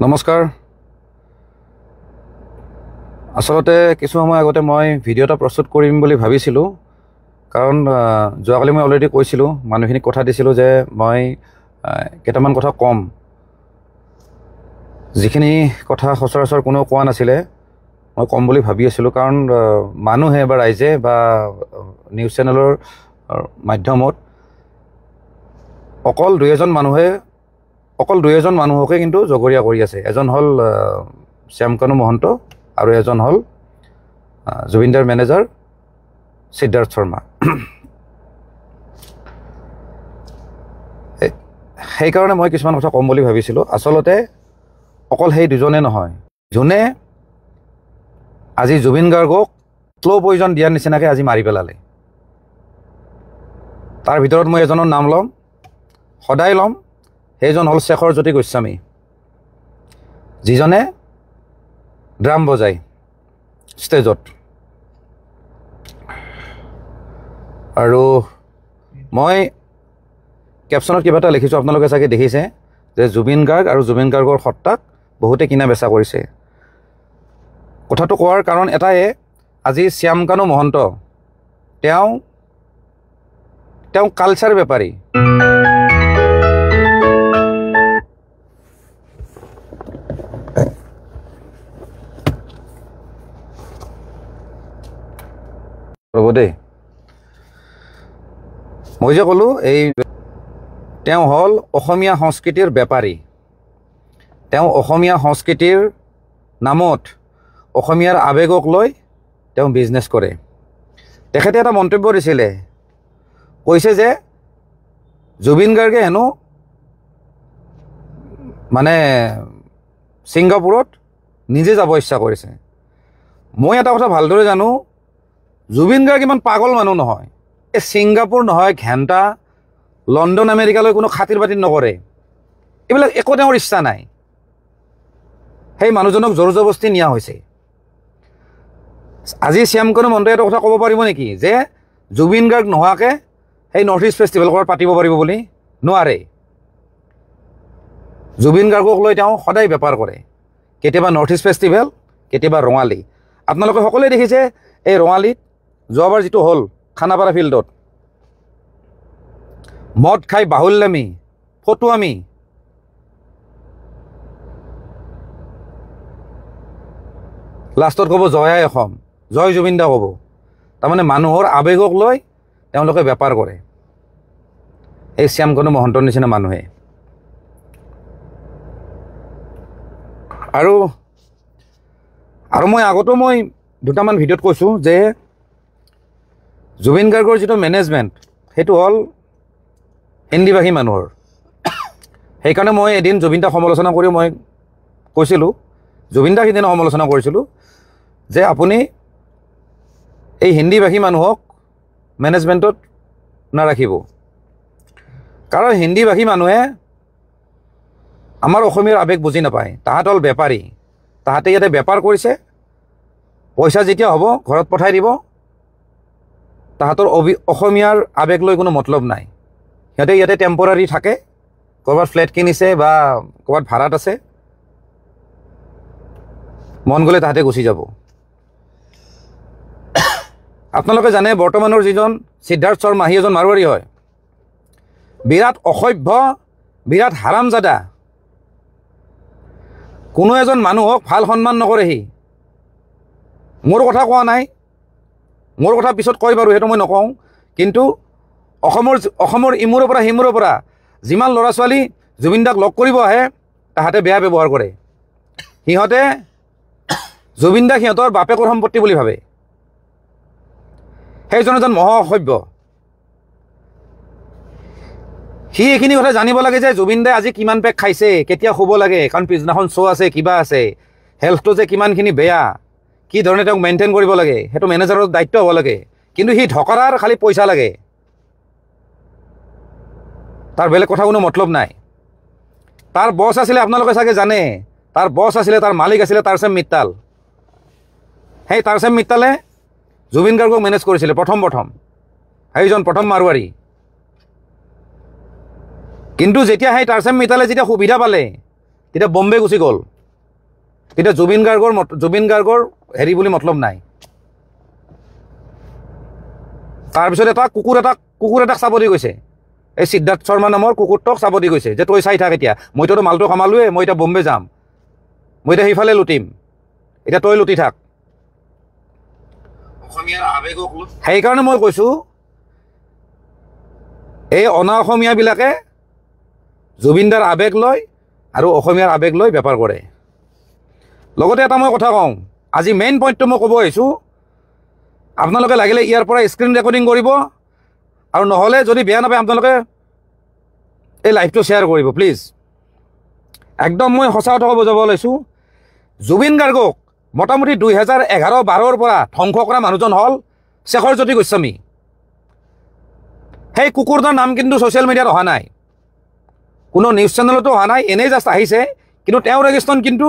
নমস্কাৰ আসলতে কিছু সময় আগতে মই ভিডিও এটা প্ৰস্তুত কৰিম বুলি ভাবিছিলোঁ কাৰণ যোৱাকালি মই অলৰেডি কৈছিলোঁ মানুহখিনিক কথা দিছিলোঁ যে মই কেইটামান কথা কম যিখিনি কথা সচৰাচৰ কোনো কোৱা নাছিলে মই কম বুলি ভাবি আছিলোঁ কাৰণ মানুহে বা ৰাইজে বা নিউজ চেনেলৰ মাধ্যমত অকল দুই এজন মানুহকে কিন্তু জগৰীয়া কৰি আছে। এজন হ'ল শ্যামকানু মহন্ত আৰু এজন হ'ল জুবিনদাৰ মেনেজাৰ সিদ্ধাৰ্থ শৰ্মা। সেইকাৰণে মই কিছুমান কথা কম বুলি ভাবিছিলোঁ। আচলতে অকল সেই দুজনে নহয়, যোনে আজি জুবিন গাৰ্গক শ্ল' পয়জন দিয়াৰ নিচিনাকৈ আজি মাৰি পেলালে। তাৰ ভিতৰত মই এজনৰ নাম ল'ম, সদায় ল'ম। সেইজন হ'ল শেখৰ জ্যোতি গোস্বামী, যিজনে ড্ৰাম বজায় ষ্টেজত। আৰু মই কেপশ্যনত কিবা এটা লিখিছোঁ, আপোনালোকে চাগে দেখিছে যে জুবিন গাৰ্গ আৰু জুবিন গাৰ্গৰ সত্তাক বহুতে কিনা বেচা কৰিছে। কথাটো কোৱাৰ কাৰণ এটাই, আজি শ্যামকানু মহন্ত তেওঁ কালচাৰ বেপাৰী। ৰ'ব দেই, মই যে ক'লোঁ তেওঁ হ'ল অসমীয়া সংস্কৃতিৰ বেপাৰী। তেওঁ অসমীয়া সংস্কৃতিৰ নামত অসমীয়াৰ আৱেগক লৈ তেওঁ বিজনেছ কৰে। তেখেতে এটা মন্তব্য দিছিলে, কৈছে যে জুবিন গাৰ্গে হেনো মানে ছিংগাপুৰত নিজে যাব ইচ্ছা কৰিছে। মই এটা কথা ভালদৰে জানো, জুবিন গাৰ্গ ইমান পাগল মানুহ নহয়। এই ছিংগাপুৰ নহয়, ঘেণ্টা, লণ্ডন, আমেৰিকালৈ কোনো খাতিৰ বাতিৰ নকৰে। এইবিলাক একো তেওঁৰ ইচ্ছা নাই। সেই মানুহজনক জোৰ জবস্তি নিয়া হৈছে। আজি শ্যামকানু মহন্তই এটা কথা ক'ব পাৰিব নেকি যে জুবিন গাৰ্গ নোহোৱাকৈ সেই নৰ্থ ইষ্ট ফেষ্টিভেল ক'ৰবাত পাতিব পাৰিব বুলি? নোৱাৰে। জুবিন গাৰ্গক লৈ তেওঁ সদায় বেপাৰ কৰে। কেতিয়াবা নৰ্থ ইষ্ট ফেষ্টিভেল, কেতিয়াবা ৰঙালী। আপোনালোকে সকলোৱে দেখিছে এই ৰঙালীত যোৱাবাৰ যিটো হ'ল খানাপাৰা ফিল্ডত, মদ খাই বাহুল্যামি, ফটুৱামি। লাষ্টত ক'ব জয় আই অসম, জয় জুবিন দা ক'ব। তাৰমানে মানুহৰ আৱেগক লৈ তেওঁলোকে বেপাৰ কৰে, এই শ্যামকানু মহন্তৰ নিচিনা মানুহে। আৰু মই আগতো দুটামান ভিডিঅ'ত কৈছোঁ যে জুবিন গাৰ্গৰ যিটো মেনেজমেণ্ট সেইটো হ'ল হিন্দীভাষী মানুহৰ। সেইকাৰণে মই এদিন জুবিন দাক সমালোচনা কৰি মই কৈছিলোঁ, জুবিন দাক সিদিনা সমালোচনা কৰিছিলোঁ যে আপুনি এই হিন্দীভাষী মানুহক মেনেজমেণ্টত নাৰাখিব। কাৰণ হিন্দীভাষী মানুহে আমাৰ অসমীয়াৰ আৱেগ বুজি নাপায়। তাহাঁত হ'ল বেপাৰী। তাহাঁতে ইয়াতে বেপাৰ কৰিছে, পইচা যেতিয়া হ'ব ঘৰত পঠাই দিব। তাহাঁতৰ অসমীয়াৰ আৱেগ লৈ কোনো মতলব নাই। সিহঁতে ইয়াতে টেম্পৰাৰী থাকে, ক'ৰবাত ফ্লেট কিনিছে বা ক'ৰবাত ভাড়াত আছে, মন গ'লে তাহাঁতে গুচি যাব। আপোনালোকে জানে বৰ্তমানৰ যিজন সিদ্ধাৰ্থ শৰ্মা, সি এজন মাৰোৱাৰী হয়। বিৰাট অসভ্য, বিৰাট হাৰামজাদা। কোনো এজন মানুহক ভাল সন্মান নকৰে সি। মোৰ কথা কোৱা নাই, মোৰ কথা পিছত কয় বাৰু, সেইটো মই নকওঁ। কিন্তু অসমৰ ইমূৰৰ পৰা সিমূৰৰ পৰা যিমান ল'ৰা ছোৱালী জুবিন দাক লগ কৰিব আহে, তাহাঁতে বেয়া ব্যৱহাৰ কৰে। সিহঁতে জুবিন দাক সিহঁতৰ বাপেকৰ সম্পত্তি বুলি ভাবে। সেইজন এজন মহা অসভ্য। সি এইখিনি কথা জানিব লাগে যে জুবিন দাই আজি কিমান পেক খাইছে, কেতিয়া শুব লাগে, কাৰণ পিছদিনাখন শ্ব' আছে, কিবা আছে, হেল্থটো যে কিমানখিনি বেয়া, কি ধৰণে তেওঁক মেইনটেইন কৰিব লাগে, সেইটো মেনেজাৰৰ দায়িত্ব হ'ব লাগে। কিন্তু সি ঢকৰাৰ খালি পইচা লাগে, তাৰ বেলেগ কথা কোনো মতলব নাই। তাৰ বছ আছিলে, আপোনালোকে চাগে জানে, তাৰ বছ আছিলে, তাৰ মালিক আছিলে তাৰচেম মিট্টাল। সেই তাৰচেম মিট্টালে জুবিন গাৰ্গক মেনেজ কৰিছিলে প্ৰথম। সেইজন প্ৰথম মাৰোৱাৰী। কিন্তু যেতিয়া সেই তাৰচেম মিতালে যেতিয়া সুবিধা পালে তেতিয়া বম্বে গুচি গ'ল, তেতিয়া জুবিন গাৰ্গৰ হেৰি বুলি মতলব নাই। তাৰপিছত কুকুৰ এটাক চাব দি গৈছে, এই সিদ্ধাৰ্থ শৰ্মা নামৰ কুকুৰটোক চাব দি গৈছে যে তই চাই থাক, এতিয়া মইতো মালটো কামালোৱে, মই এতিয়া বম্বে যাম, মই এতিয়া সেইফালে লুটিম, এতিয়া তই লুটি থাক। সেইকাৰণে মই কৈছোঁ এই অনা অসমীয়াবিলাকে জুবিনদাৰ আৱেগ লয় আৰু অসমীয়াৰ আৱেগ লৈ বেপাৰ কৰে। লগতে এটা মই কথা কওঁ, আজি মেইন পইণ্টটো মই ক'ব আহিছোঁ, আপোনালোকে লাগিলে ইয়াৰ পৰা স্ক্ৰীন ৰেকৰ্ডিং কৰিব, আৰু নহ'লে যদি বেয়া নাপায় আপোনালোকে এই লাইভটো শ্বেয়াৰ কৰিব প্লিজ। একদম মই সঁচা কথা ক'ব যাব লৈছোঁ, জুবিন গাৰ্গক মোটামুটি 2011-12 পৰা ধ্বংস কৰা মানুহজন হ'ল শেখৰজ্যোতি গোস্বামী। সেই কুকুৰটোৰ নাম কিন্তু ছ'চিয়েল মিডিয়াত অহা নাই, কোনো নিউজ চেনেলতো অহা নাই, এনেই জাষ্ট আহিছে, কিন্তু তেওঁৰ এগেইনষ্টত কিন্তু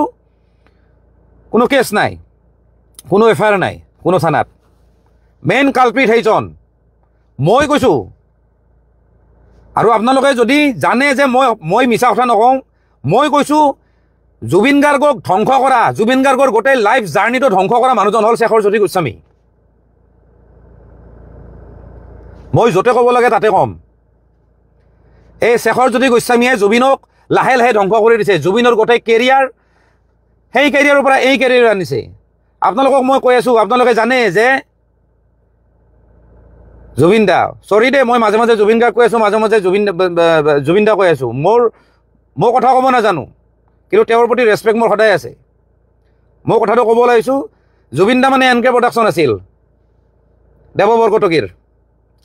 কোনো কেছ নাই, কোনো এফআইআৰ নাই কোনো থানাত। মেইন কালপ্ৰিট সেইজন মই কৈছোঁ। আৰু আপোনালোকে যদি জানে যে মই মিছা কথা নকওঁ, মই কৈছোঁ জুবিন গাৰ্গক ধ্বংস কৰা, জুবিন গাৰ্গৰ গোটেই লাইফ জাৰ্ণিটো ধ্বংস কৰা মানুহজন হ'ল শেখৰজ্যোতি গোস্বামী। মই য'তে ক'ব লাগে তাতে ক'ম, এই শেখৰজ্যোতি গোস্বামীয়ে জুবিনক লাহে লাহে ধ্বংস কৰি দিছে। জুবিনৰ গোটেই কেৰিয়াৰ, সেই কেৰিয়াৰৰ পৰা এই কেৰিয়াৰ আনিছে। আপোনালোকক মই কৈ আছোঁ, আপোনালোকে জানে যে জুবিন দা, চৰি দে মই মাজে মাজে জুবিন গাৰ্গ কৈ আছোঁ, মাজে মাজে জুবিন দা কৈ আছোঁ, মই কথা ক'ব নাজানো, কিন্তু তেওঁৰ প্ৰতি ৰেচপেক্ট মোৰ সদায় আছে। মই কথাটো ক'ব লাগিছোঁ, জুবিন দা মানে এন কে প্ৰডাকশ্যন আছিল দেৱ বৰকটকীৰ,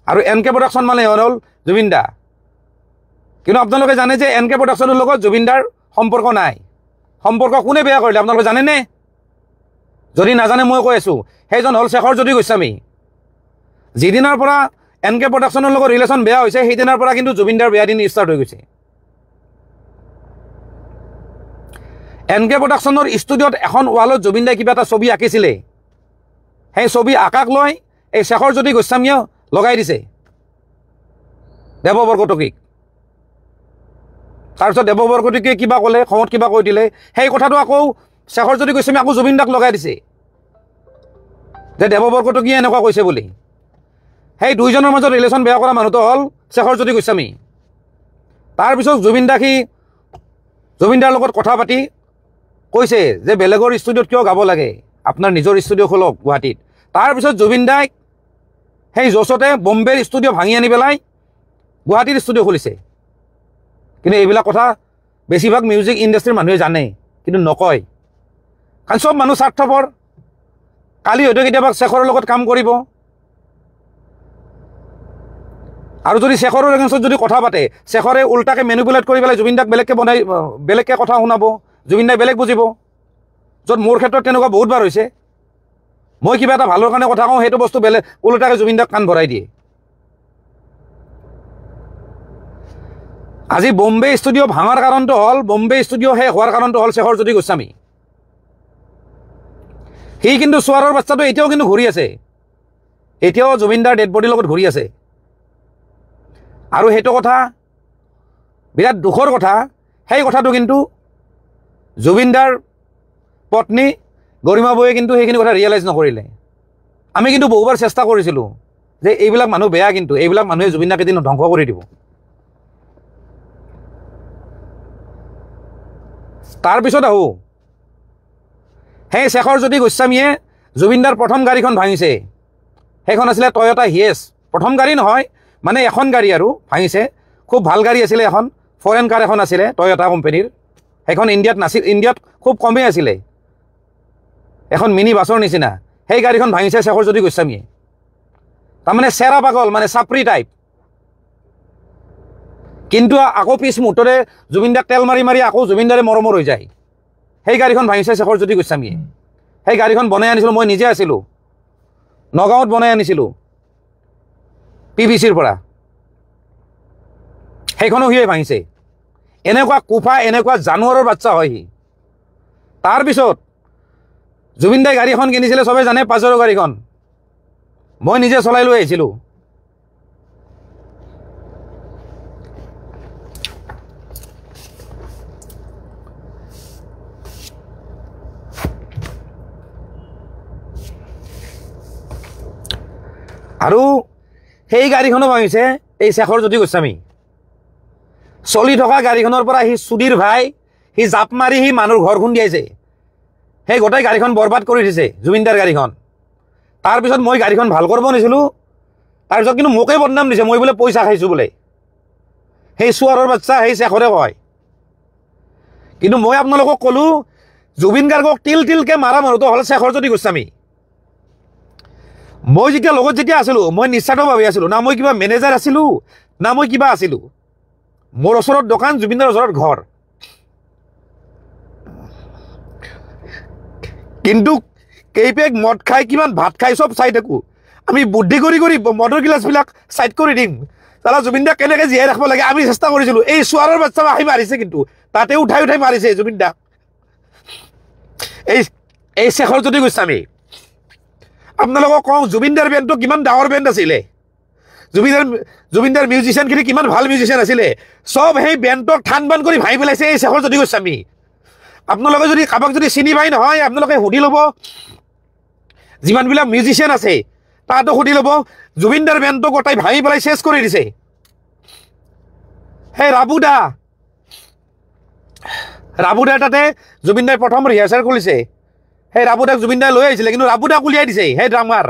আৰু এন কে প্ৰডাকশ্যন মানে হ'ল জুবিন দা। কিন্তু আপোনালোকে জানে যে এন কে প্ৰডাকশ্যনৰ লগত জুবিন দাৰ সম্পৰ্ক নাই। সম্পৰ্ক কোনে বেয়া কৰিলে আপোনালোকে জানেনে? যদি নাজানে মই কৈ আছোঁ, সেইজন হ'ল শেখৰজ্যোতি গোস্বামী। যিদিনাৰ পৰা এন কে প্ৰডাকশ্যনৰ লগত ৰিলেশ্যন বেয়া হৈছে, সেইদিনাৰ পৰা কিন্তু জুবিন দাৰ বেয়া দিন ষ্টাৰ্ট হৈ গৈছে। এন কে প্ৰডাকশ্যনৰ ষ্টুডিঅ'ত এখন ৱালত জুবিন দাই কিবা এটা ছবি আঁকিছিলে, সেই ছবি আঁকাক লৈ এই শেখৰজ্যোতি গোস্বামীয়ে লগাই দিছে দেৱ বৰকটকীক। তাৰপিছত দেৱ বৰকটকীয়ে কিবা ক'লে, খঙত কিবা কৈ দিলে, সেই কথাটো আকৌ শেখৰজ্যোতি গোস্বামী আকৌ জুবিন দাক লগাই দিছে যে দেৱ বৰকটকীয়ে এনেকুৱা কৈছে বুলি। সেই দুইজনৰ মাজত ৰিলেশ্যন বেয়া কৰা মানুহটো হ'ল শেখৰজ্যোতি গোস্বামী। তাৰপিছত জুবিন দাৰ লগত কথা পাতি কৈছে যে বেলেগৰ ষ্টুডিঅ'ত কিয় গাব লাগে, আপোনাৰ নিজৰ ষ্টুডিঅ' খোলক গুৱাহাটীত। তাৰপিছত জুবিন দাই সেই জচতে বম্বেৰ ষ্টুডিঅ' ভাঙি আনি পেলাই গুৱাহাটীৰ ষ্টুডিঅ' খুলিছে। কিন্তু এইবিলাক কথা বেছিভাগ মিউজিক ইণ্ডাষ্ট্ৰীৰ মানুহে জানে, কিন্তু নকয়, কাৰণ চব মানুহ স্বাৰ্থপৰ। কালি হয়তো কেতিয়াবা শেখৰৰ লগত কাম কৰিব, আৰু যদি শেখৰৰ এগেইনষ্টত যদি কথা পাতে, শেখৰে উল্টাকে মেনিপুলেট কৰি পেলাই জুবিন দাক বেলেগকৈ কথা শুনাব, জুবিন দাই বেলেগ বুজিব। য'ত মোৰ ক্ষেত্ৰত তেনেকুৱা বহুতবাৰ হৈছে, মই কিবা এটা ভালৰ কাৰণে কথা কওঁ, সেইটো বস্তু বেলেগ উল্টাকে জুবিন দাক কাণ ভৰাই দিয়ে। আজি বম্বে ষ্টুডিঅ' ভাঙাৰ কাৰণটো হ'ল, বম্বে ষ্টুডিঅ' শেষ হোৱাৰ কাৰণটো হ'ল শেখৰজ্যোতি গোস্বামী। সি কিন্তু চোৱাৰৰ বাচ্চাটো এতিয়াও কিন্তু ঘূৰি আছে, এতিয়াও জুবিন দাৰ ডেড বডিৰ লগত ঘূৰি আছে। আৰু সেইটো কথা বিৰাট দুখৰ কথা, সেই কথাটো কিন্তু জুবিন দাৰ পত্নী গৰিমা বৌয়ে কিন্তু সেইখিনি কথা ৰিয়েলাইজ নকৰিলে। আমি কিন্তু বহুবাৰ চেষ্টা কৰিছিলোঁ যে এইবিলাক মানুহ বেয়া, কিন্তু এইবিলাক মানুহে জুবিন দাক এদিন ধ্বংস কৰি দিব। তাৰপিছত আহোঁ, সেই শেখৰজ্যোতি গোস্বামীয়ে জুবিন দাৰ প্ৰথম গাড়ীখন ভাঙিছে, সেইখন আছিলে টয়টা হিয়েছ। প্ৰথম গাড়ী নহয়, মানে এখন গাড়ী আৰু ভাঙিছে। খুব ভাল গাড়ী আছিলে, এখন ফৰেন কাৰ এখন আছিলে টয়টা কোম্পানীৰ। সেইখন ইণ্ডিয়াত নাছিল, ইণ্ডিয়াত খুব কমেই আছিলে, এখন মিনি বাছৰ নিচিনা। সেই গাড়ীখন ভাঙিছে শেখৰজ্যোতি গোস্বামীয়ে। তাৰমানে চেৰা পাগল, মানে চাপৰি টাইপ। কিন্তু আকৌ পিছ মুহূৰ্ততে জুবিন দাক তেল মাৰি মাৰি আকৌ জুবিন দাৰে মৰমৰ হৈ যায়। সেই গাড়ীখন ভাঙিছে শেখৰজ্যোতি গোস্বামীয়ে। সেই গাড়ীখন বনাই আনিছিলোঁ, মই নিজে আছিলোঁ, নগাঁৱত বনাই আনিছিলোঁ PVCৰ পৰা। সেইখনো সিয়ে ভাঙিছে। এনেকুৱা কুফা, এনেকুৱা জানুৱাৰৰ বাচ্চা হয় সি। তাৰপিছত জুবিন দাই গাড়ী এখন কিনিছিলে, চবে জানে, পাজেৰ' গাড়ীখন। মই নিজে চলাই লৈ আহিছিলোঁ। আৰু সেই গাড়ীখনো ভাঙিছে এই শেখৰ জ্যোতি গোস্বামী। চলি থকা গাড়ীখনৰ পৰা সি সুধীৰ ভাই সি জাপ মাৰি সি মানুহৰ ঘৰ খুন্দিয়াইছে। সেই গোটেই গাড়ীখন বৰবাদ কৰি দিছে জুবিনদাৰ গাড়ীখন। তাৰপিছত মই গাড়ীখন ভাল কৰিব নিছিলোঁ, তাৰপিছত কিন্তু মোকেই বদনাম দিছে, মই বোলে পইচা খাইছোঁ বোলে। সেই চোৱাৰৰ বাচ্চা সেই শেখৰে কয়। কিন্তু মই আপোনালোকক ক'লোঁ জুবিন গাৰ্গক তিল তিলকৈ মাৰা মানুহটো হ'ল শেখৰ জ্যোতি গোস্বামী। মই যেতিয়া লগত যেতিয়া আছিলোঁ মই নিস্বাৰ্থভাৱে আছিলোঁ, না মই কিবা মেনেজাৰ আছিলোঁ না মই কিবা আছিলোঁ। মোৰ ওচৰত দোকান, জুবিনদাৰ ওচৰত ঘৰ। কিন্তু কেইপেক মদ খাই কিমান ভাত খাই চব চাই থাকোঁ। আমি বুদ্ধি কৰি কৰি মদৰ গিলাচবিলাক চাইড কৰি দিম। তাৰা জুবিনদাক কেনেকৈ জীয়াই ৰাখিব লাগে আমি চেষ্টা কৰিছিলোঁ। এই চোৱাৰৰ বাচ্চা আহি মাৰিছে, কিন্তু তাতে উঠাই উঠাই মাৰিছে জুবিনদাক। এই শেখৰ জ্যোতি গোস্বামী। আপোনালোকক কওঁ জুবিনদাৰ বেণ্ডটো কিমান ডাঙৰ বেণ্ড আছিলে, জুবিনদাৰ মিউজিচিয়ানখিনি কিমান ভাল মিউজিচিয়ান আছিলে, চব সেই বেণ্ডক ঠান বান কৰি ভাঙি পেলাইছে এই শেখৰ জ্যোতি গোস্বামী। আপোনালোকে যদি কাৰোবাক যদি চিনি পাই নহয় আপোনালোকে সুধি ল'ব, যিমানবিলাক মিউজিচিয়ান আছে তাতো সুধি ল'ব, জুবিনদাৰ বেণ্ডটো গোটাই ভাঙি পেলাই চেছ কৰি দিছে। সেই ৰাবুদাৰ তাতে জুবিনদাই প্ৰথম ৰিহাৰ্চেল কৰিছে। সেই ৰাবুদাক জুবিনদাই লৈ আহিছিলে, কিন্তু ৰাবুদাক উলিয়াই দিছে সেই ড্ৰামাৰ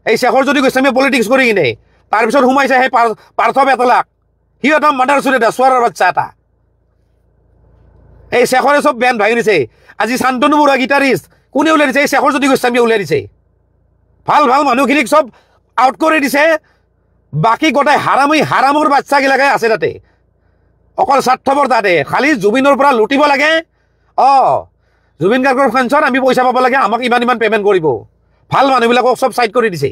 এই শেখৰ জ্যোতি গোস্বামীয়ে পলিটিক্স কৰি কিনে। তাৰপিছত সোমাইছে সেই পাৰ্থ বেতলাক, সি এটা মাদাৰ চুৰেটা চোৱাৰৰ বাচ্চা এটা। এই শেখৰে চব বেণ্ড ভাঙি দিছে। আজি শান্তনু বৰুৱা গীটাৰিষ্ট কোনে উলিয়াই দিছে? এই শেখৰ জ্যোতি গোস্বামীয়ে উলিয়াই দিছে। ভাল ভাল মানুহখিনিক চব আউট কৰি দিছে, বাকী গোটাই হাৰামৰ বাচ্চাগিলাকে আছে তাতে, অকল স্বাৰ্থপৰ তাতে, খালি জুবিনৰ পৰা লুটিব লাগে। জুবিন গাৰ্গৰ ফাংচন আমি পইচা পাব লাগে, আমাক ইমান ইমান পে'মেণ্ট কৰিব। ভাল মানুহবিলাকক চব চাইড কৰি দিছে।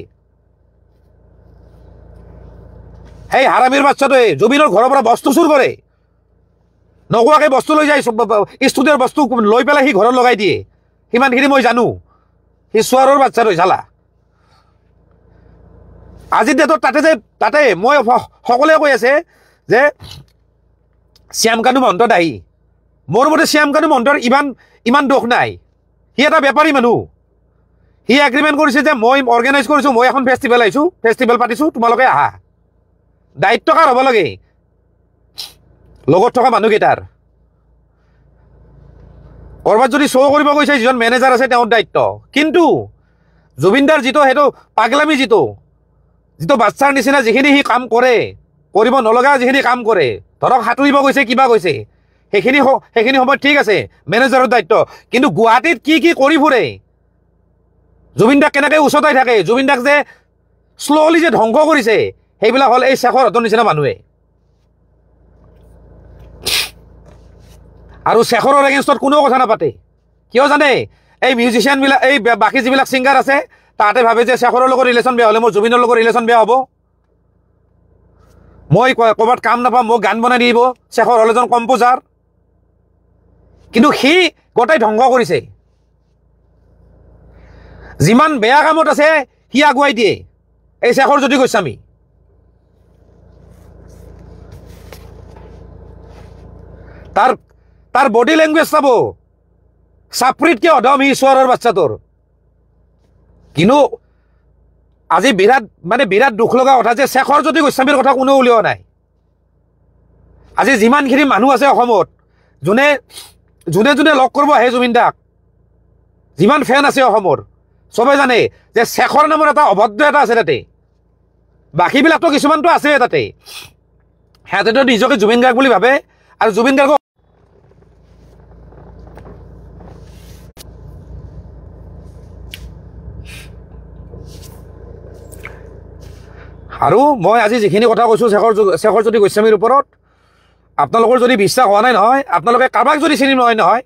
সেই হাৰামীৰ বাচ্চাটোৱে জুবিনৰ ঘৰৰ পৰা বস্তু চুৰ কৰে, নোকোৱাকৈ বস্তু লৈ যায়, ষ্টুডিঅ'ৰ বস্তু লৈ পেলাই সি ঘৰত লগাই দিয়ে। সিমানখিনি মই জানো। সি চোৱাৰৰ বাচ্চাটো চালা। আজিৰ ডেটত তাতে মই সকলোৱে কৈ আছে যে শ্যামকানু মহন্ত দায়ী। মোৰ মতে শ্যামকানু মহন্তৰ ইমান দোষ নাই। সি এটা বেপাৰী মানুহ। সি এগ্ৰিমেণ্ট কৰিছে যে মই অৰ্গেনাইজ কৰিছোঁ, মই এখন ফেষ্টিভেল পাতিছোঁ, তোমালোকে আহা। দায়িত্ব কাৰ হ'ব লাগে? লগত থকা মানুহকেইটাৰ। ক'ৰবাত যদি শ্ব' কৰিব গৈছে যিজন মেনেজাৰ আছে তেওঁৰ দায়িত্ব। কিন্তু জুবিনদাৰ যিটো সেইটো পাগলামী যিটো বাচ্চাৰ নিচিনা যিখিনি সি কাম কৰে, কৰিব নলগা যিখিনি কাম কৰে, ধৰক সাঁতুৰিব গৈছে কিবা গৈছে, সেইখিনি সময়ত ঠিক আছে মেনেজাৰৰ দায়িত্ব। কিন্তু গুৱাহাটীত কি কৰি ফুৰে, জুবিনদাক কেনেকৈ উচতাই থাকে, জুবিনদাক যে শ্ল'লি যে ধ্বংস কৰিছে, সেইবিলাক হ'ল এই শেখৰহঁতৰ নিচিনা মানুহে। আৰু শেখৰৰ এগেইনষ্টত কোনেও কথা নাপাতে। কিয় জানে? এই মিউজিচিয়ানবিলাক, এই বাকী যিবিলাক ছিংগাৰ আছে তাহাঁতে ভাবে যে শেখৰৰ লগত ৰিলেশ্যন বেয়া হ'লে মোৰ জুবিনৰ লগত ৰিলেশ্যন বেয়া হ'ব, মই ক'ৰবাত কাম নাপাম, মোক গান বনাই দিব। শেখৰ হ'ল এজন কম্প'জাৰ, কিন্তু সি গোটাই ধ্বংস কৰিছে। যিমান বেয়া কামত আছে সি আগুৱাই দিয়ে এই শেখৰ জ্যোতি গোস্বামী। তাৰ বডি লেংগুৱেজ চাব, চাপৰিতকৈ অধম সি চোৱাৰৰ বাচ্চাটোৰ। কিন্তু আজি বিৰাট দুখ লগা কথা যে শেখৰ জ্যোতি গোস্বামীৰ কথা কোনেও উলিওৱা নাই। আজি যিমানখিনি মানুহ আছে অসমত, যোনে লগ কৰিব আহে জুবিনদাক, যিমান ফেন আছে অসমৰ, চবে জানে যে শেখৰ নামৰ এটা অভদ্ৰ এটা আছে তাতে। বাকীবিলাকতো কিছুমানতো আছে তাতে, সিহঁতেতো নিজকে জুবিন গাৰ্গ বুলি ভাবে। আৰু জুবিন গাৰ্গক আৰু মই আজি যিখিনি কথা কৈছোঁ শেখৰ জ্যোতি গোস্বামীৰ ওপৰত, আপোনালোকৰ যদি বিশ্বাস হোৱা নাই নহয়, আপোনালোকে কাৰোবাক যদি চিনি নহয়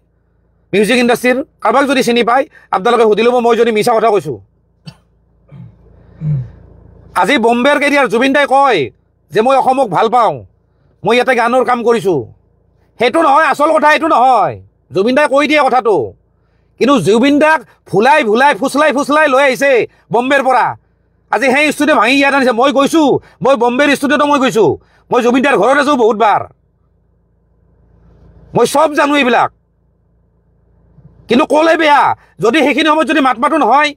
মিউজিক ইণ্ডাষ্ট্ৰীৰ কাৰোবাক যদি চিনি পায় আপোনালোকে সুধি ল'ব মই যদি মিছা কথা কৈছোঁ। আজি বম্বেৰ কেৰিয়াৰ জুবিনদাই কয় যে মই অসমক ভাল পাওঁ, মই ইয়াতে গানৰ কাম কৰিছোঁ। সেইটো নহয় আচল কথা, এইটো নহয়। জুবিনদাই কৈ দিয়ে কথাটো, কিন্তু জুবিনদাক ফুচলাই লৈ আহিছে বম্বেৰ পৰা। আজি সেই ষ্টুডিঅ' ভাঙি ইয়াত আনিছে। মই গৈছোঁ, মই বম্বেৰ ষ্টুডিঅ'তো মই গৈছোঁ, মই জুবিনদাৰ ঘৰত আছোঁ বহুতবাৰ, মই চব জানো এইবিলাক। কিন্তু ক'লে বেয়া, যদি সেইখিনি সময়ত যদি মাত মাতো নহয়,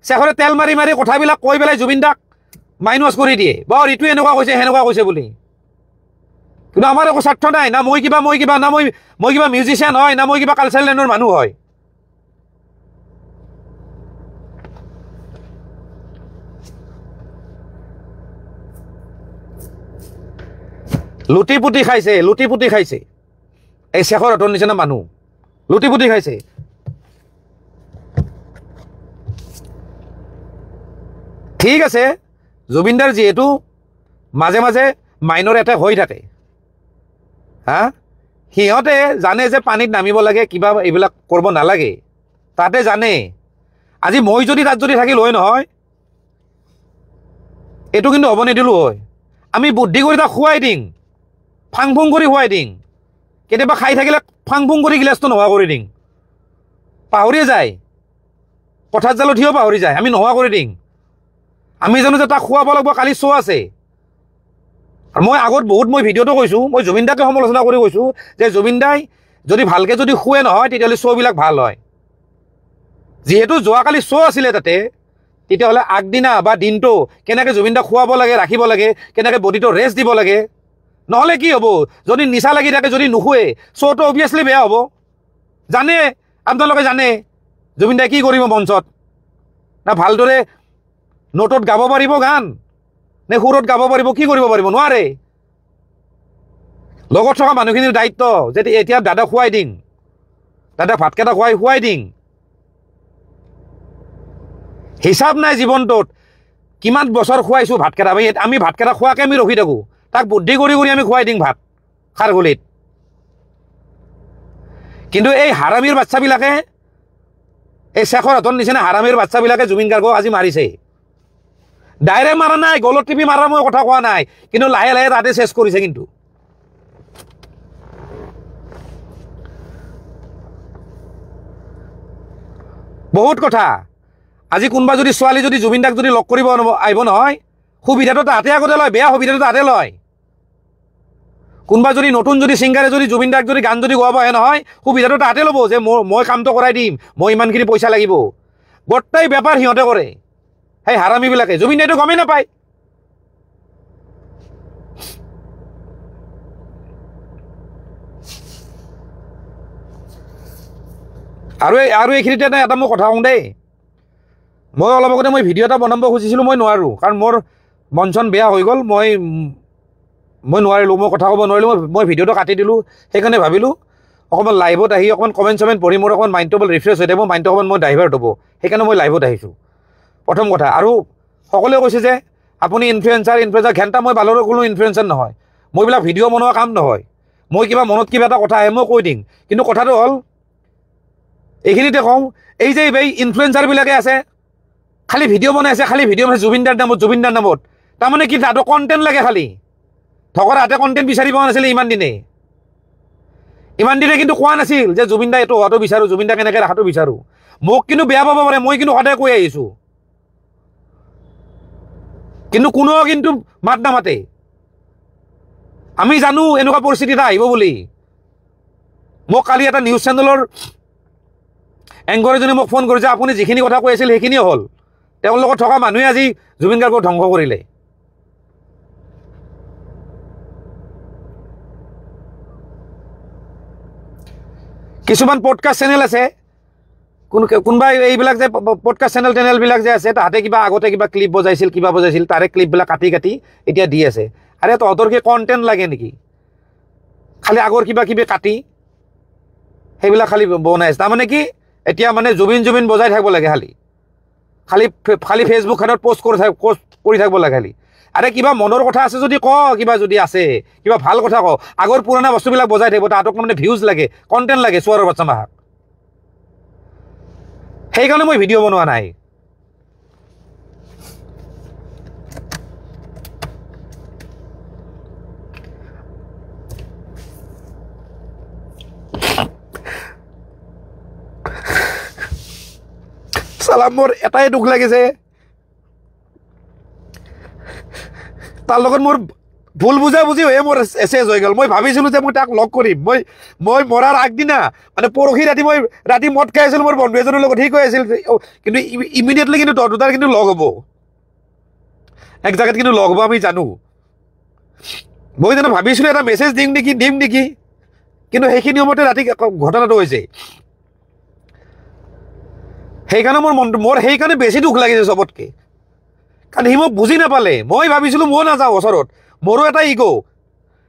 শেখৰে তেল মাৰি কথাবিলাক কৈ পেলাই জুবিনদাক মাইণ্ড ৱাছ কৰি দিয়ে বাৰু এইটো এনেকুৱা কৈছে সেনেকুৱা কৈছে বুলি কিন্তু আমাৰ একো স্বাৰ্থ নাই না মই কিবা না মই কিবা মিউজিচিয়ান হয় না মই কিবা কালচাৰেল লাইনৰ মানুহ হয় লুটি পুটি খাইছে এই শেখৰ হতৰ নিচিনা মানুহ লুটি পুটি খাইছে ঠিক আছে জুবিনদাৰ যিহেতু মাজে মাজে মাইনৰ এটেক হৈ থাকে হা সিহঁতে জানে যে পানীত নামিব লাগে কিবা এইবিলাক কৰিব নালাগে তাতে জানে আজি মই যদি তাত যদি থাকিল হয় নহয় এইটো কিন্তু হ'ব নিদিলোঁ হয় আমি বুদ্ধি কৰি তাক খুৱাই দিম ফাং ফুং কৰি খুৱাই দিম কেতিয়াবা খাই থাকিলে ফাং ফুং কৰি গিলাচটো নোহোৱা কৰি দিম পাহৰিয়ে যায় পথাৰ জালত থিয় পাহৰি যায় আমি নোহোৱা কৰি দিম আমি জানো যে তাক খুৱাব লাগিব কালি শ্ব' আছে আৰু মই আগত বহুত মই ভিডিঅ'টো কৈছোঁ মই জুবিন দাকে সমালোচনা কৰি কৈছোঁ যে জুবিন দাই যদি ভালকৈ যদি শুৱে নহয় তেতিয়াহ'লে শ্ব'বিলাক ভাল হয় যিহেতু যোৱাকালি শ্ব' আছিলে তাতে তেতিয়াহ'লে আগদিনা বা দিনটো কেনেকৈ জুবিন দাক খুৱাব লাগে ৰাখিব লাগে কেনেকৈ বডিটো ৰেষ্ট দিব লাগে নহ'লে কি হ'ব যদি নিচা লাগি থাকে যদি নুশুৱে শ্ব'টো অভিয়াছলি বেয়া হ'ব জানে আপোনালোকে জানে জুবিন দাই কি কৰিব মঞ্চত না ভালদৰে নোটত গাব পাৰিব গান নে সুৰত গাব পাৰিব কি কৰিব পাৰিব নোৱাৰে লগত থকা মানুহখিনিৰ দায়িত্ব যে এতিয়া দাদাক খুৱাই দিম দাদাক ভাতকেইটা খুৱাই দিম হিচাপ নাই জীৱনটোত কিমান বছৰ খুৱাইছোঁ ভাতকেইটা আমি ভাতকেইটা খোৱাকৈ আমি ৰখি থাকোঁ তাক বুদ্ধি কৰি আমি খুৱাই দিম ভাত খাৰঘুলিত কিন্তু এই হাৰামীৰ বাচ্চাবিলাকে এই শেখৰ হতৰ নিচিনা হাৰামীৰ বাচ্চাবিলাকে জুবিন গাৰ্গক আজি মাৰিছে ডাইৰেক্ট মাৰা নাই গলত টিপি মাৰা মই কথা কোৱা নাই কিন্তু লাহে লাহে তাতে চেছ কৰিছে কিন্তু বহুত কথা আজি কোনোবা যদি ছোৱালী যদি জুবিন দাক যদি লগ কৰিব আহিব নহয় সুবিধাটো তাতে আগতে লয় বেয়া সুবিধাটো তাতে লয় কোনোবা যদি নতুন যদি ছিংগাৰে যদি জুবিন দাক যদি গান যদি গোৱাব আহে নহয় সুবিধাটো তাতে ল'ব যে মই কামটো কৰাই দিম মই ইমানখিনি পইচা লাগিব গোটেই বেপাৰ সিহঁতে কৰে সেই হাৰামীবিলাকে জুবিন দাইটো গমেই নাপায় আৰু এইখিনিতে এটা মই কথা কওঁ দেই মই অলপ আগতে মই ভিডিঅ' এটা বনাব খুজিছিলোঁ মই নোৱাৰোঁ কাৰণ মোৰ মন চন বেয়া হৈ গ'ল মই নোৱাৰিলোঁ মই কথা ক'ব নোৱাৰিলোঁ মই ভিডিঅ'টো কাটি দিলোঁ সেইকাৰণে ভাবিলোঁ অকণমান লাইভত আহি অকণমান কমেণ্ট পঢ়ি মোৰ অকণমান মাইণ্ডটো অকণমান ৰিফ্ৰেছ হৈ থাকিব মাইণ্ডটো অকণমান মই ডাইভাৰ্ট হ'ব সেইকাৰণে মই লাইভত আহিছোঁ প্ৰথম কথা আৰু সকলোৱে কৈছে যে আপুনি ইনফ্লুৱেঞ্চাৰ ঘেণ্টা মই ভালদৰে কোনো ইনফ্লুৱেঞ্চাৰ নহয় মই এইবিলাক ভিডিঅ' বনোৱা কাম নহয় মই মনত কিবা এটা কথা আহে মই কৈ দিম কিন্তু কথাটো হ'ল এইখিনিতে কওঁ এই যে এই ইনফ্লুৱেঞ্চাৰবিলাকে আছে খালি ভিডিঅ' বনাই আছে খালি ভিডিঅ' বনাইছে জুবিনদাৰ নামত তাৰমানে কি তাহাঁতক কণ্টেণ্ট লাগে খালি ধকৰা হাতে কণ্টেণ্ট বিচাৰি পোৱা নাছিলে ইমান দিনে কিন্তু কোৱা নাছিল যে জুবিন দা এইটো হোৱাটো বিচাৰোঁ জুবিন দাক কেনেকৈ ৰখাটো বিচাৰোঁ মোক কিন্তু বেয়া পাব পাৰে মই কিন্তু সদায় কৈ আহিছোঁ কিন্তু কোনেও কিন্তু মাত নামাতে আমি জানো এনেকুৱা পৰিস্থিতি এটা আহিব বুলি মোক কালি এটা নিউজ চেনেলৰ এংকৰ এজনে মোক ফোন কৰিছে আপুনি যিখিনি কথা কৈ আছিল সেইখিনিয়ে হ'ল তেওঁৰ লগত থকা মানুহে আজি জুবিন গাৰ্গক ধ্বংস কৰিলে কিছুমান পডকাষ্ট চেনেল আছে কোনোবা এইবিলাক যে পডকাষ্ট চেনেলবিলাক যে আছে তাহাঁতে কিবা আগতে কিবা ক্লিপ বজাইছিল তাৰে ক্লিপবিলাক কাটি এতিয়া দি আছে আৰে তহঁতৰ কি কণ্টেণ্ট লাগে নেকি খালি আগৰ কিবি কাটি সেইবিলাক খালি বনাই আছে তাৰমানে কি এতিয়া মানে জুবিন বজাই থাকিব লাগে খালি ফেচবুকখনত পষ্ট কৰি থাকিব লাগে খালি আৰে কিবা মনৰ কথা আছে যদি কিবা যদি আছে কিবা ভাল কথা আগৰ পুৰণা বস্তুবিলাক বজাই থাকিব তাহাঁতক মানে ভিউজ লাগে কণ্টেণ্ট লাগে চোৱাৰৰ বাচ্চা মাহাক সেইকাৰণে মই ভিডিঅ' বনোৱা নাই চালাম মোৰ এটাই দুখ লাগিছে তাৰ লগত মোৰ ভুল বুজাবুজি হৈয়ে মোৰ এছেজ হৈ গ'ল মই ভাবিছিলোঁ যে মই তাক লগ কৰিম মই মৰাৰ আগদিনা মানে পৰহি ৰাতি মদ খাই আছিলোঁ মোৰ বন্ধু এজনৰ লগত সি কৈ আছিল কিন্তু ইমিডিয়েটলি কিন্তু দুটাৰ কিন্তু লগ হ'ব এক জেগাত কিন্তু লগ হ'ব আমি জানো মই জানো ভাবিছিলোঁ এটা মেছেজ দিম নেকি কিন্তু সেইখিনি সময়তে ৰাতি ঘটনাটো হৈছে সেইকাৰণে মোৰ সেইকাৰণে বেছি দুখ লাগিছে চবতকৈ কাৰণ সি মোক বুজি নাপালে মই ভাবিছিলোঁ মই নাযাওঁ ওচৰত মোৰো এটা ইগ'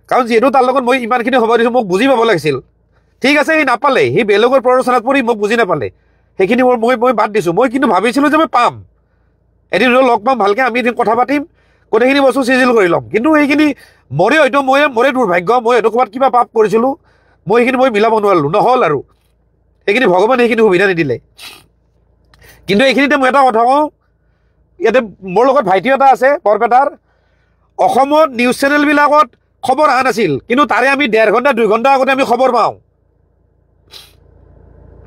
কাৰণ যিহেতু তাৰ লগত মই ইমানখিনি সময় দিছোঁ মোক বুজি পাব লাগিছিল ঠিক আছে সি নাপালে সি বেলেগৰ প্ৰৰোচনাত পৰি মোক বুজি নাপালে সেইখিনি মই বাদ দিছোঁ মই কিন্তু ভাবিছিলোঁ যে মই পাম এদিন লগ পাম ভালকৈ আমি এদিন কথা পাতিম গোটেইখিনি বস্তু চিজিল কৰি ল'ম কিন্তু সেইখিনি মোৰে হয়তো মোৰে দুৰ্ভাগ্য মই হয়তো ক'ৰবাত কিবা পাপ কৰিছিলোঁ মই সেইখিনি মিলাব নোৱাৰিলোঁ নহ'ল আৰু সেইখিনি ভগৱানে সেইখিনি সুবিধা নিদিলে কিন্তু এইখিনিতে মই এটা কথা কওঁ ইয়াতে মোৰ লগত ভাইটি এটা আছে বৰপেটাৰ অসমত নিউজ চেনেলবিলাকত খবৰ অহা নাছিল কিন্তু তাৰে আমি 1.5 ঘণ্টা 2 ঘণ্টা আগতে আমি খবৰ পাওঁ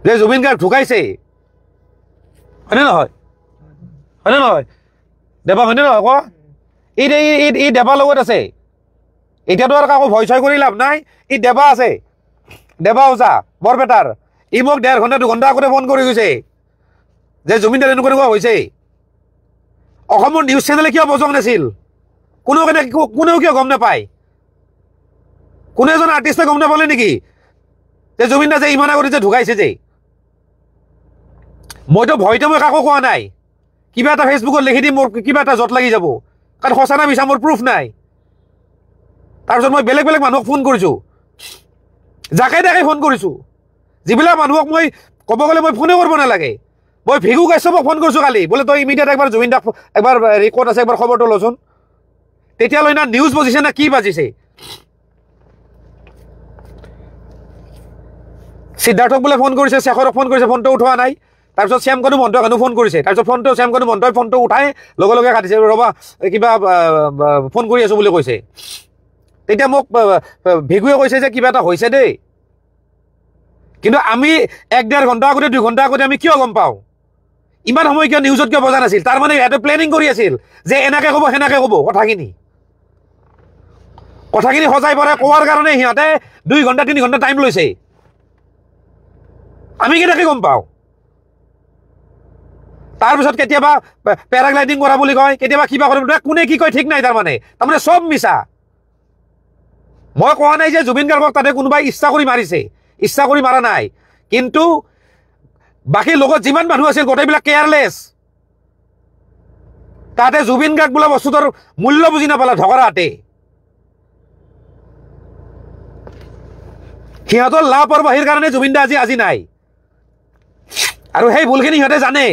যে জুবিন গাৰ্গ ঢুকাইছে হয়নে নহয় দেৱা হয়নে নহয় কোৱা ই দেৱাৰ লগত আছে এতিয়াতো আৰু কাকো ভয় চয় কৰি লাভ নাই ই দেৱা আছে দেৱা ওজা বৰপেটাৰ ই মোক 1.5 ঘণ্টা 2 ঘণ্টা আগতে ফোন কৰি গৈছে যে জুবিন দাৰ এনেকুৱা হৈছে অসমৰ নিউজ চেনেলে কিয় বজং নাছিল কোনেও কিয় গম নাপায় কোনো এজন আৰ্টিষ্টে গম নাপালে নেকি যে জুবিন দা যে ইমান আগতে যে ঢুকাইছে যে মইতো ভয়তো মই কাকো কোৱা নাই কিবা এটা ফেচবুকত লিখি দিম মোৰ কিবা এটা জট লাগি যাব কাৰণ সঁচা না মিছা মোৰ প্ৰুফ নাই তাৰপিছত মই বেলেগ মানুহক ফোন কৰিছোঁ যাকে তাকে ফোন কৰিছোঁ যিবিলাক মানুহক মই ক'ব গ'লে মই ফোনে কৰিব নালাগে মই ভিগু কাশ্যপক ফোন কৰিছোঁ কালি বোলে তই ইমিডিয়েট একবাৰ জুবিন দাক একবাৰ ৰেকৰ্ড আছে একবাৰ খবৰটো লচোন তেতিয়ালৈ না নিউজ বাজিছে না কি বাজিছে সিদ্ধাৰ্থক বোলে ফোন কৰিছে শেখৰক ফোন কৰিছে ফোনটো উঠোৱা নাই তাৰপিছত শ্যামকানু মহন্তক ফোন কৰিছে তাৰপিছত শ্যামকানু মহন্তই ফোনটো উঠাই লগে কাটিছে ৰ'বা কিবা ফোন কৰি আছোঁ বুলি কৈছে তেতিয়া মোক ভিগুৱে কৈছে যে কিবা এটা হৈছে দেই কিন্তু আমি 1.5 ঘণ্টা আগতে 2 ঘণ্টা আগতে আমি কিয় গম পাওঁ ইমান সময় কিয় নিউজত কিয় বজা নাছিল তাৰমানে ইয়াতে প্লেনিং কৰি আছিল যে এনেকৈ ক'ব সেনেকৈ ক'ব কথাখিনি সজাই পৰাই কোৱাৰ কাৰণে সিহঁতে 2 ঘণ্টা 3 ঘণ্টা টাইম লৈছে আমি কেনেকৈ গম পাওঁ তাৰপিছত কেতিয়াবা পেৰাগ্লাইডিং কৰা বুলি কয় কেতিয়াবা কিবা কৰিব কোনে কি কয় ঠিক নাই তাৰমানে চব মিছা মই কোৱা নাই যে জুবিন গাৰ্গক তাতে কোনোবাই ইচ্ছা কৰি মাৰিছে ইচ্ছা কৰি মাৰা নাই কিন্তু বাকী লগত যিমান মানুহ আছিল গোটেইবিলাক কেয়াৰলেছ তাতে জুবিন গাৰ্গ বোলা বস্তুটোৰ মূল্য বুজি নাপালে ঢকৰাতে সিহঁতৰ লাপৰবাহীৰ কাৰণে জুবিন দা আজি নাই আৰু সেই ভুলখিনি সিহঁতে জানে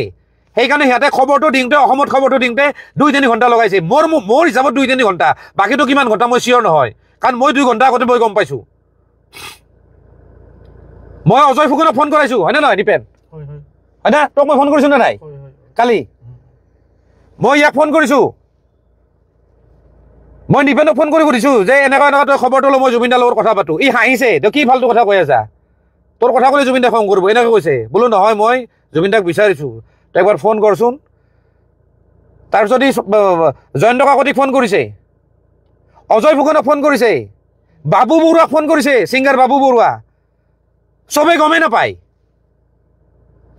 সেইকাৰণে সিহঁতে খবৰটো দিওঁতে অসমত খবৰটো দিওঁতে 2-3 ঘণ্টা লগাইছে মোৰ হিচাপত 2-3 ঘণ্টা বাকীটো কিমান ঘণ্টা মই চিয়ৰ নহয় কাৰণ মই 2 ঘণ্টা আগতে মই গম পাইছোঁ মই অজয় ফুকনক ফোন কৰাইছোঁ হয়নে নহয় দীপেন হয় না তোক মই ফোন কৰিছোঁ নে নাই কালি মই ইয়াক ফোন কৰিছোঁ মই দীপেনক ফোন কৰি সুধিছোঁ যে এনেকুৱা তই খবৰটো লৈ মই জুবিন দাৰ লগত কথা পাতোঁ ই হাঁহিছে তই কি ফাল্টু কথা কৈ আছা তোৰ কথা ক'লে জুবিন দাক খং কৰিব এনেকৈ কৈছে বোলো নহয় মই জুবিন দাক বিচাৰিছোঁ তই একবাৰ ফোন কৰচোন তাৰপিছত ই জয়ন্ত কাকতিক ফোন কৰিছে অজয় ফুকনক ফোন কৰিছে বাবু বৰুৱাক ফোন কৰিছে ছিংগাৰ বাবু বৰুৱা চবেই গমেই নাপায়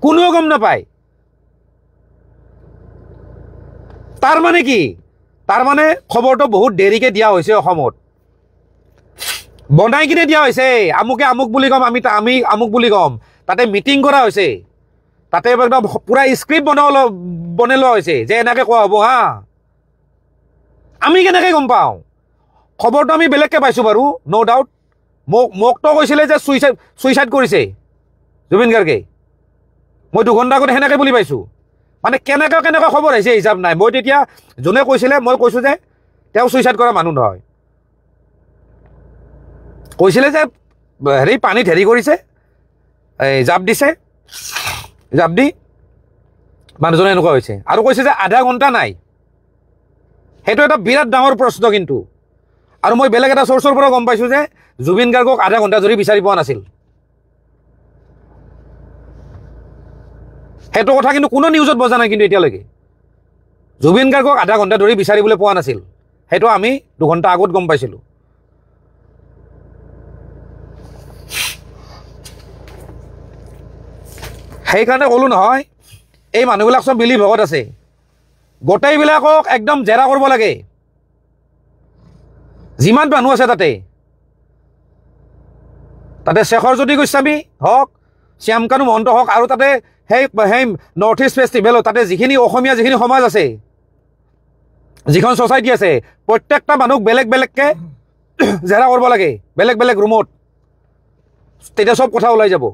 কোনেও গম নাপায় তাৰমানে কি তাৰমানে খবৰটো বহুত দেৰিকৈ দিয়া হৈছে অসমত বনাই কিনে দিয়া হৈছে আমুকে আমুক বুলি ক'ম আমি আমুক বুলি ক'ম তাতে মিটিং কৰা হৈছে তাতে একদম পুৰা স্ক্ৰিপ্ট বনাই লোৱা হৈছে যে এনেকৈ কোৱা হ'ব হা আমি কেনেকৈ গম পাওঁ খবৰটো আমি বেলেগকৈ পাইছোঁ বাৰু ন' ডাউট মোকতো কৈছিলে যে ছুইচাইড কৰিছে জুবিন গাৰ্গে মই 2 ঘণ্টা আগতে সেনেকৈ বুলি পাইছোঁ মানে কেনেকৈ খবৰ আহিছে হিচাপ নাই মই তেতিয়া যোনে কৈছিলে মই কৈছোঁ যে তেওঁ ছুইচাইড কৰা মানুহ নহয় কৈছিলে যে পানীত কৰিছে জাপ দিছে জাপ দি মানুহজনে এনেকুৱা হৈছে আৰু কৈছে যে আধা ঘণ্টা নাই সেইটো এটা বিৰাট ডাঙৰ প্ৰশ্ন কিন্তু আৰু মই বেলেগ এটা চ'ৰ্চৰ পৰা গম পাইছোঁ যে জুবিন গাৰ্গক আধা ঘণ্টা ধৰি বিচাৰি পোৱা নাছিল সেইটো কথা কিন্তু কোনো নিউজত বজা নাই কিন্তু এতিয়ালৈকে জুবিন গাৰ্গক আধা ঘণ্টা ধৰি বিচাৰিবলৈ পোৱা নাছিল সেইটো আমি 2 ঘণ্টা আগত গম পাইছিলোঁ সেইকাৰণে ক'লোঁ নহয় এই মানুহবিলাক চব মিলি ভগত আছে গোটেইবিলাকক একদম জেৰা কৰিব লাগে যিমান মানুহ আছে তাতে শেখৰজ্যোতি গোস্বামী হওক শ্যামকানু মহন্ত হওক আৰু তাতে সেই নৰ্থ ইষ্ট ফেষ্টিভেলত তাতে যিখিনি অসমীয়া যিখিনি সমাজ আছে যিখন ছ'চাইটি আছে প্ৰত্যেকটা মানুহক বেলেগ বেলেগকৈ জেৰা কৰিব লাগে বেলেগ বেলেগ ৰুমত তেতিয়া চব কথা ওলাই যাব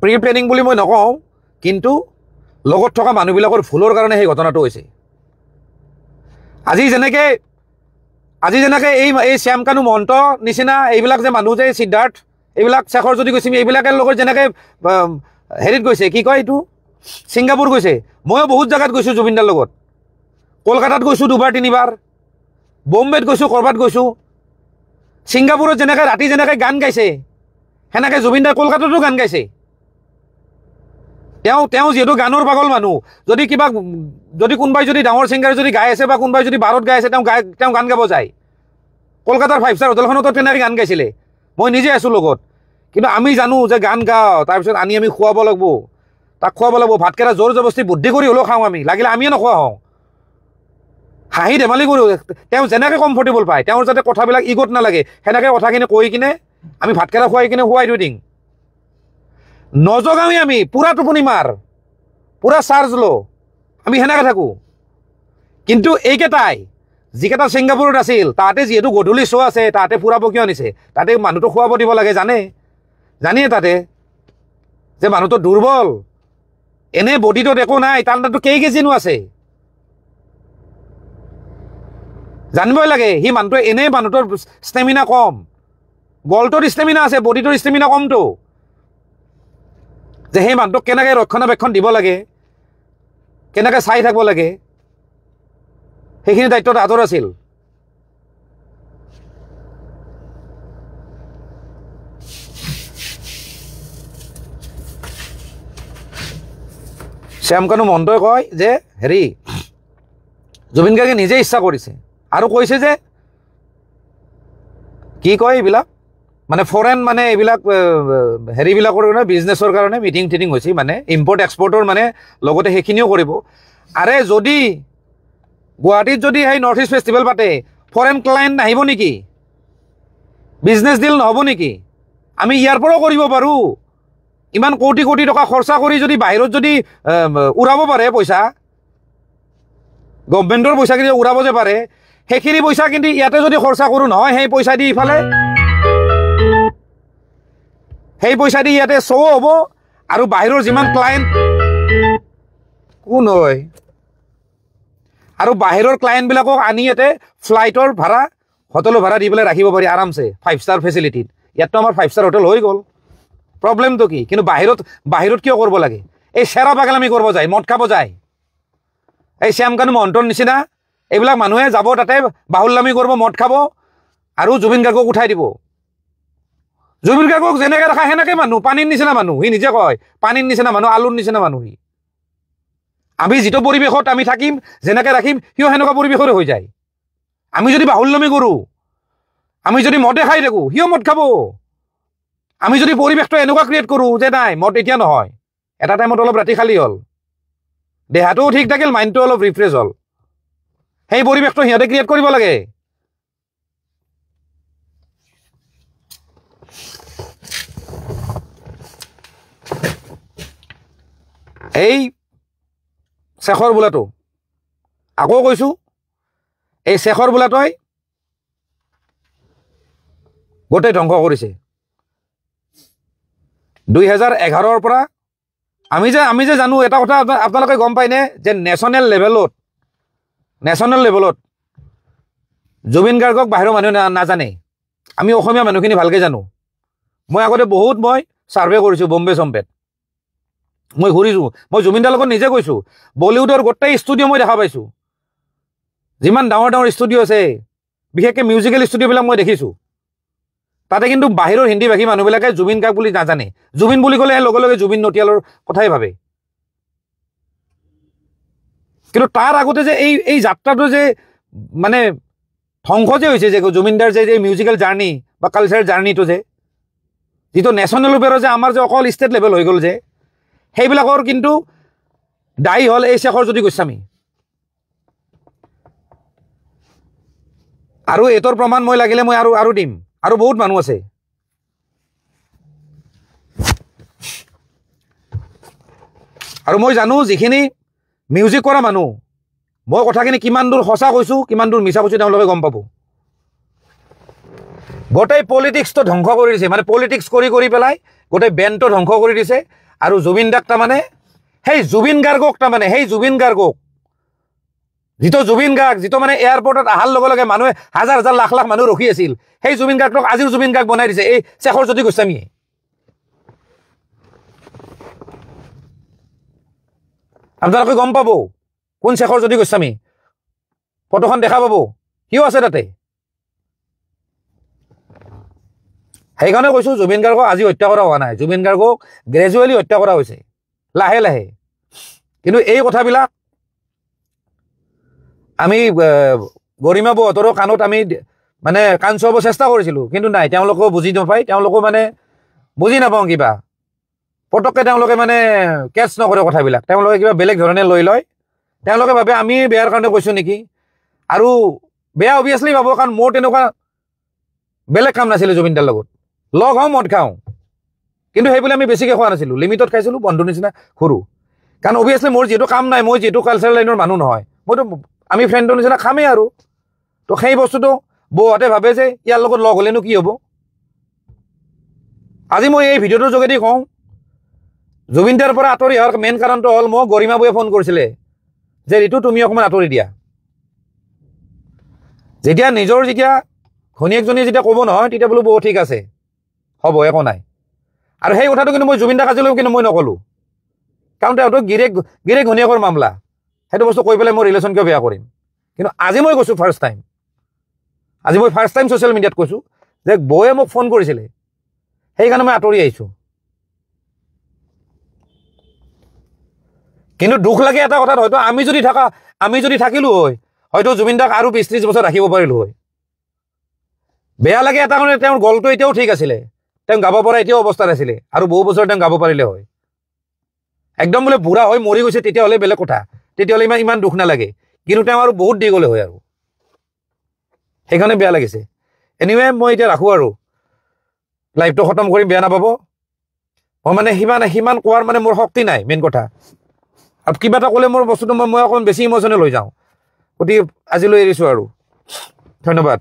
প্ৰি প্লেনিং বুলি মই নকওঁ কিন্তু লগত থকা মানুহবিলাকৰ ভুলৰ কাৰণে সেই ঘটনাটো হৈছে আজি যেনেকৈ এই শ্যামকানু মহন্ত নিচিনা এইবিলাক যে মানুহ যে সিদ্ধাৰ্থ এইবিলাক শেখৰজ্যোতি গোস্বামী এইবিলাকৰ লগত যেনেকৈ হেৰিত গৈছে কি কয় এইটো ছিংগাপুৰ গৈছে ময়ো বহুত জেগাত গৈছোঁ জুবিনদাৰ লগত কলকাতাত গৈছোঁ 2-3 বাৰ বম্বেত গৈছোঁ ক'ৰবাত গৈছোঁ ছিংগাপুৰত যেনেকৈ ৰাতি যেনেকৈ গান গাইছে সেনেকৈ জুবিনদাই কলকাতাতো গান গাইছে তেওঁ যিহেতু গানৰ পাগল মানুহ যদি কোনোবাই যদি ডাঙৰ ছিংগাৰ যদি গাই আছে বা কোনোবাই যদি বাৰত গাই আছে তেওঁ গান গাব যায় কলকাতাৰ 5-star হোটেলখনতো তেনেকৈ গান গাইছিলে মই নিজে আছোঁ লগত কিন্তু আমি জানো যে গান গাওঁ তাৰপিছত আনি আমি খুৱাব লাগিব তাক খুৱাব লাগিব ভাতকেইটা জোৰ জবস্তি বুদ্ধি কৰি হ'লেও খাওঁ আমি লাগিলে আমিয়ে নোখোৱা হওঁ হাঁহি ধেমালি কৰোঁ তেওঁ যেনেকৈ কমফৰ্টেবল পায় তেওঁৰ যাতে কথাবিলাক ইগত নালাগে সেনেকৈ কথাখিনি কৈ কিনে আমি ভাতকেইটা খুৱাই কিনে খুৱাই থৈ দিম নজগাওঁৱে আমি পুৰা টোপনি মাৰ পুৰা চাৰ্জ ল আমি সেনেকৈ থাকোঁ কিন্তু এইকেইটাই যিকেইটা ছিংগাপুৰত আছিল তাতে যিহেতু গধূলি শ্ব' আছে তাতে ফুৰাব কিয় আনিছে তাতে মানুহটো খুৱাব দিব লাগে জানিয়ে তাতে যে মানুহটো দুৰ্বল এনে বডিটোত একো নাই তাৰ তাতো কেই কেজিনো আছে জানিবই লাগে সি মানুহটোৱে এনেই মানুহটোৰ ষ্টেমিনা কম গলটোৰ ষ্টেমিনা আছে বডিটোৰ ষ্টেমিনা কমটো যে সেই মানুহটোক কেনেকৈ ৰক্ষণাবেক্ষণ দিব লাগে কেনেকৈ চাই থাকিব লাগে সেইখিনি দায়িত্ব তাহাঁতৰ আছিল শ্যামকানু মহন্তই কয় যে হেৰি জুবিন গাৰ্গে নিজে ইচ্ছা কৰিছে আৰু কৈছে যে কি কয় এইবিলাক মানে ফৰেন মানে এইবিলাক হেৰিবিলাকৰ কাৰণে বিজনেছৰ কাৰণে মিটিং টিটিং হৈছে মানে ইম্পৰ্ট এক্সপৰ্টৰ মানে লগতে সেইখিনিও কৰিব আৰে যদি গুৱাহাটীত যদি সেই নৰ্থ ইষ্ট ফেষ্টিভেল পাতে ফৰেন ক্লায়েণ্ট নাহিব নেকি বিজনেছ ডিল নহ'ব নেকি আমি ইয়াৰ পৰাও কৰিব পাৰোঁ ইমান কোটি কোটি টকা খৰচা কৰি যদি বাহিৰত যদি উৰাব পাৰে পইচা গভৰ্ণমেণ্টৰ পইচাখিনি উৰাব যে পাৰে সেইখিনি পইচা কিন্তু ইয়াতে যদি খৰচা কৰোঁ নহয় সেই পইচা দি ইফালে সেই পইচা দি ইয়াতে শ্ব' হ'ব আৰু বাহিৰৰ যিমান ক্লায়েণ্ট কোন হয় আৰু বাহিৰৰ ক্লায়েণ্টবিলাকক আনি ইয়াতে ফ্লাইটৰ ভাড়া হোটেলৰ ভাড়া দি পেলাই ৰাখিব পাৰি আৰামছে 5-star ফেচিলিটিত ইয়াততো আমাৰ 5-star হোটেল হৈ গ'ল প্ৰব্লেমটো কি কিন্তু বাহিৰত কিয় কৰিব লাগে এই চেৰা পাগলামি কৰিব যায় মদ খাব যায় এই শ্যামকানু মহন্তৰ নিচিনা এইবিলাক মানুহে যাব তাতে বাহুল্লামি কৰিব মদ খাব আৰু জুবিন গাৰ্গক উঠাই দিব জুবিন গাৰ্গক যেনেকৈ ৰাখা সেনেকৈ মানুহ পানীৰ নিচিনা মানুহ সি নিজে কয় পানীৰ নিচিনা মানুহ আলুৰ নিচিনা মানুহ সি আমি যিটো পৰিৱেশত আমি থাকিম যেনেকৈ ৰাখিম সিও সেনেকুৱা পৰিৱেশৰে হৈ যায় আমি যদি বাহুল্লামি কৰোঁ আমি যদি মদে খাই থাকোঁ সিও মদ খাব আমি যদি পৰিৱেশটো এনেকুৱা ক্ৰিয়েট কৰোঁ যে নাই মদ এতিয়া নহয় এটা টাইমত অলপ ৰাতি খালী হ'ল দেহাটোও ঠিক থাকিল মাইণ্ডটো অলপ ৰিফ্ৰেছ হ'ল সেই পৰিৱেশটো সিহঁতে ক্ৰিয়েট কৰিব লাগে এই শেখৰ বোলাটো আকৌ কৈছোঁ এই শেখৰ বোলাটোৱে গোটেই ধ্বংস কৰিছে 2011 পৰা আমি যে জানো এটা কথা আপোনালোকে গম পায়নে যে নেশ্যনেল লেভেলত জুবিন গাৰ্গক বাহিৰৰ মানুহে নাজানে আমি অসমীয়া মানুহখিনি ভালকৈ জানো মই আগতে মই ছাৰ্ভে কৰিছোঁ বম্বে চম্বেত মই ঘূৰিছোঁ মই জুবিনদাৰ লগত নিজে গৈছোঁ বলিউডৰ গোটেই ষ্টুডিঅ' মই দেখা পাইছোঁ যিমান ডাঙৰ ষ্টুডিঅ' আছে বিশেষকৈ মিউজিকেল ষ্টুডিঅ'বিলাক মই দেখিছোঁ তাতে কিন্তু বাহিৰৰ হিন্দী ভাষী মানুহবিলাকে জুবিন গাৰ্গ বুলি নাজানে জুবিন বুলি ক'লে লগে লগে জুবিন নটিয়ালৰ কথাই ভাবে কিন্তু তাৰ আগতে যে এই যাত্ৰাটো যে মানে ধ্বংস যে হৈছে যে জুবিনদাৰ যে মিউজিকেল জাৰ্ণি বা কালচাৰেল জাৰ্ণিটো যে যিটো নেশ্যনেল লেভেলৰ যে আমাৰ যে অকল ষ্টেট লেভেল হৈ গ'ল যে সেইবিলাকৰ কিন্তু দায়ী হ'ল এই শেখৰজ্যোতি গোস্বামী। আৰু এইটোৰ প্ৰমাণ মই লাগিলে মই আৰু দিম, আৰু বহুত মানুহ আছে। আৰু মই জানো যিখিনি মিউজিক কৰা মানুহ, মই কথাখিনি কিমান দূৰ সঁচা কৈছোঁ কিমান দূৰ মিছা কৈছোঁ তেওঁলোকে গম পাব। গোটেই পলিটিক্সটো ধ্বংস কৰি দিছে, মানে পলিটিক্স কৰি কৰি পেলাই গোটেই বেণ্ডটো ধ্বংস কৰি দিছে। আৰু জুবিন দাক তাৰমানে সেই জুবিন গাৰ্গক তাৰমানে সেই জুবিন গাৰ্গক যিটো জুবিন গাৰ্গ যিটো মানে এয়াৰপৰ্টত অহাৰ লগে লগে মানুহে হাজাৰ হাজাৰ লাখ লাখ মানুহ ৰখি আছিল, সেই জুবিন গাৰ্গক আজিও জুবিন গাৰ্গ বনাই দিছে এই শেখৰজ্যোতি গোস্বামীয়ে। আপোনালোকে গম পাব কোন শেখৰজ্যোতি গোস্বামী, ফটোখন দেখা পাব, কিয় আছে তাতে। সেইকাৰণে কৈছোঁ জুবিন গাৰ্গক আজি হত্যা কৰা হোৱা নাই, জুবিন গাৰ্গক গ্ৰেজুৱেলি হত্যা কৰা হৈছে লাহে লাহে। কিন্তু এই কথাবিলাক আমি গৰিমা বৌহঁতৰো কাণত আমি মানে কাণ চুৱাব চেষ্টা কৰিছিলোঁ, কিন্তু নাই, তেওঁলোকেও বুজি নাপায়, তেওঁলোকেও মানে বুজি নাপাওঁ কিবা পটককৈ তেওঁলোকে মানে কেটচ নকৰে কথাবিলাক, তেওঁলোকে কিবা বেলেগ ধৰণে লৈ লয়। তেওঁলোকে ভাবে আমি বেয়াৰ কাৰণে কৈছোঁ নেকি, আৰু বেয়া অভিয়াছলি পাব, কাৰণ মোৰ তেনেকুৱা বেলেগ কাম নাছিলে জুবিনদাৰ লগত। লগ হওঁ মদ খাওঁ, কিন্তু সেইবুলি আমি বেছিকৈ খোৱা নাছিলোঁ, লিমিটত খাইছিলোঁ, বন্ধুৰ নিচিনা সৰু। কাৰণ অভিয়াছলি মোৰ যিহেতু কাম নাই, মই যিহেতু কালচাৰেল লাইনৰ মানুহ নহয়, মইতো আমি ফ্ৰেণ্ডৰ নিচিনা খামেই আৰু। তো সেই বস্তুটো বৌহঁতে ভাবে যে ইয়াৰ লগত লগ হ'লেনো কি হ'ব। আজি মই এই ভিডিঅ'টোৰ যোগেদি কওঁ, জুবিন দাৰ পৰা আঁতৰি অহাৰ মেইন কাৰণটো হ'ল মোক গৰিমা বৌয়ে ফোন কৰিছিলে যে ঋতু তুমি অকণমান আঁতৰি দিয়া। যেতিয়া নিজৰ যেতিয়া ঘনীয়েকজনী যেতিয়া ক'ব নহয়, তেতিয়া বোলো বৌ ঠিক আছে হ'ব, একো নাই। আৰু সেই কথাটো কিন্তু মই জুবিন দাক আজিলৈকে কিন্তু মই নক'লোঁ, কাৰণ তেওঁতো গিৰেক ঘনীয়েকৰ মামলা, সেইটো বস্তু কৈ পেলাই মই ৰিলেশ্যন কিয় বেয়া কৰিম। কিন্তু আজি মই কৈছোঁ ফাৰ্ষ্ট টাইম ছ'চিয়েল মিডিয়াত কৈছোঁ যে বৌয়ে মোক ফোন কৰিছিলে, সেইকাৰণে মই আঁতৰি আহিছোঁ। কিন্তু দুখ লাগে এটা কথাত, হয়তো আমি যদি থাকিলোঁ হয়, হয়তো জুবিন দাক আৰু 20-30 বছৰ ৰাখিব পাৰিলোঁ হয়। বেয়া লাগে এটা কাৰণে, তেওঁৰ গলটো এতিয়াও ঠিক আছিলে, তেওঁ গাব পৰা এতিয়াও অৱস্থাত আছিলে, আৰু বহু বছৰ তেওঁ গাব পাৰিলে হয়। একদম বোলে বুঢ়া হৈ মৰি গৈছে তেতিয়াহ'লে বেলেগ কথা, তেতিয়াহ'লে ইমান দুখ নালাগে, কিন্তু তেওঁ আৰু বহুত দি গ'লে হয়, আৰু সেইকাৰণে বেয়া লাগিছে। এনিৱে মই এতিয়া ৰাখোঁ, আৰু লাইভটো খতম কৰিম, বেয়া নাপাব। মই মানে সিমান কোৱাৰ মানে মোৰ শক্তি নাই, মেইন কথা। আৰু কিবা এটা ক'লে মোৰ বস্তুটো মই অকণমান বেছি ইম'চনেল হৈ যাওঁ, গতিকে আজিলৈ এৰিছোঁ আৰু। ধন্যবাদ।